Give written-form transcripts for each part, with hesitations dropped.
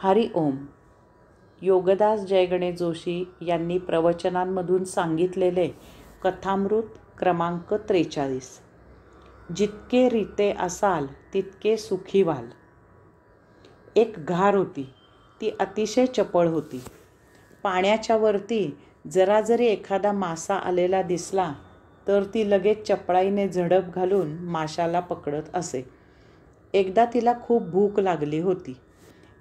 हरि ओम. योगदास जयगणेश जोशी यांनी प्रवचनांमधून सांगितलेले कथामृत क्रमांक 43. जितके रीते असाल तितके सुखी व्हाल. एक घार होती. ती अतिशय चपळ होती. पाण्याच्या वरती जरा जरी एखादा मासा आलेला दिसला तर ती लगेच चपळाईने झडप घालून माशाला पकडत असे. एकदा तिला खूप भूक लागली होती.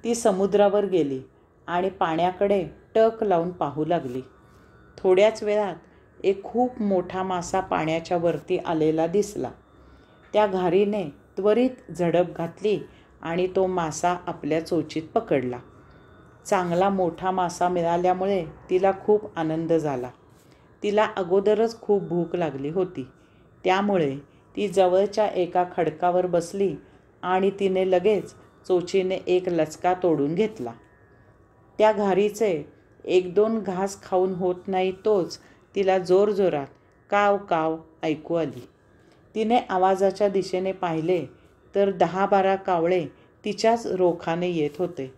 ती समुद्रावर गेली आणि पाण्याकडे टक लावून पाहू लागली. थोड्याच वेळात एक खूप मोठा मासा पाण्याच्या वरती आलेला दिसला. त्या घारीने त्वरित झडप घातली आणि तो मासा आपल्या चोचीत पकडला. चांगला मोठा मासा मिळाल्यामुळे तिला खूप आनंद झाला. तिला अगोदरच खूप भूक लागली होती. त्यामुळे ती जवळच्या एका खडकावर बसली आणि तिने लगेच चोचीने एक लचका तोडून घेतला. त्या घारीचे 1-2 घास खाऊन होत नाही तोच तिला जोरजोरात काव काव ऐकू आली. तिने आवाजाच्या दिशेने पाहिले तर 10-12 कावळे तिच्याच रोखाने येत होते.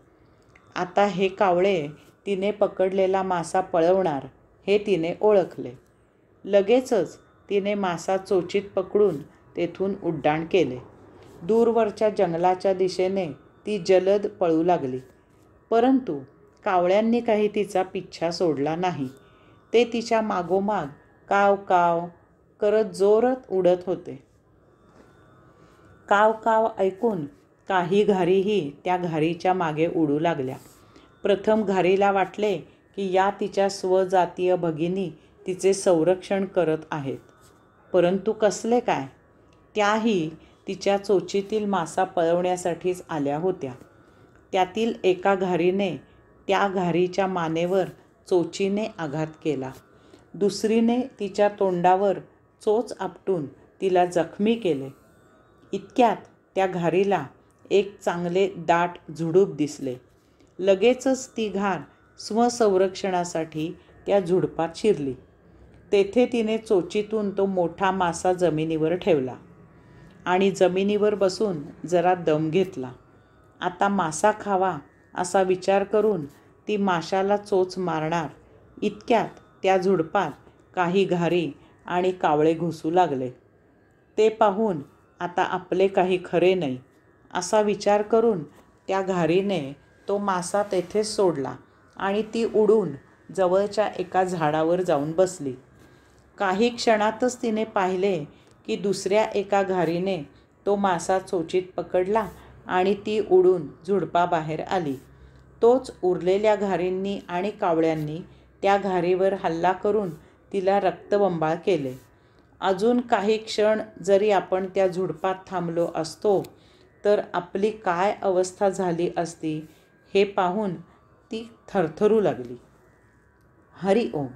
आता हे कावळे तिने पकडलेला मासा पळवणार हे तिने ओळखले. लगेचच तिने मासा चोचीत पकडून तेथून उड्डाण केले. दूरवरच्या जंगलाच्या दिशेने ती जलद पळू लागली. परंतु कावळ्यांनी काही तिचा पिच्छा सोडला नाही. ते तिच्या मागोमाग काव काव करत जोरात उडत होते. काव काव ऐकून काही घारीही त्या घारीच्या मागे उडू लागल्या. प्रथम घारीला वाटले की या तिच्या स्वजातीय भगिनी तिचे संरक्षण करत आहेत. परंतु कसले काय? त्याही तिच्या चोचीतील मासा पळवण्यासाठीच आल्या होत्या. त्यातील एका घारीने त्या घारीच्या मानेवर चोचीने आघात केला. दुसरीने तिच्या तोंडावर चोच आपटून तिला जखमी केले. इतक्यात त्या घारीला एक चांगले दाट झुडूप दिसले. लगेचच ती घार स्वसंरक्षणासाठी त्या झुडपात शिरली. तेथे तिने चोचीतून तो मोठा मासा जमिनीवर ठेवला आणि जमिनीवर बसून जरा दम घेतला. आता मासा खावा असा विचार करून ती माशाला चोच मारणार इतक्यात त्या झुडपात काही घारी आणि कावळे घुसू लागले. ते पाहून आता आपले काही खरे नाही असा विचार करून त्या घारीने तो मासा तेथेच सोडला आणि ती उडून जवळच्या एका झाडावर जाऊन बसली. काही क्षणातच तिने पाहिले की दुसऱ्या एका घारीने तो मासा चोचीत पकडला आणि ती उडून झुडपाबाहेर आली. तोच उरलेल्या घारींनी आणि कावळ्यांनी त्या घारीवर हल्ला करून तिला रक्तबंबाळ केले. अजून काही क्षण जरी आपण त्या झुडपात थांबलो असतो तर आपली काय अवस्था झाली असती हे पाहून ती थरथरू लागली. हरि ओम.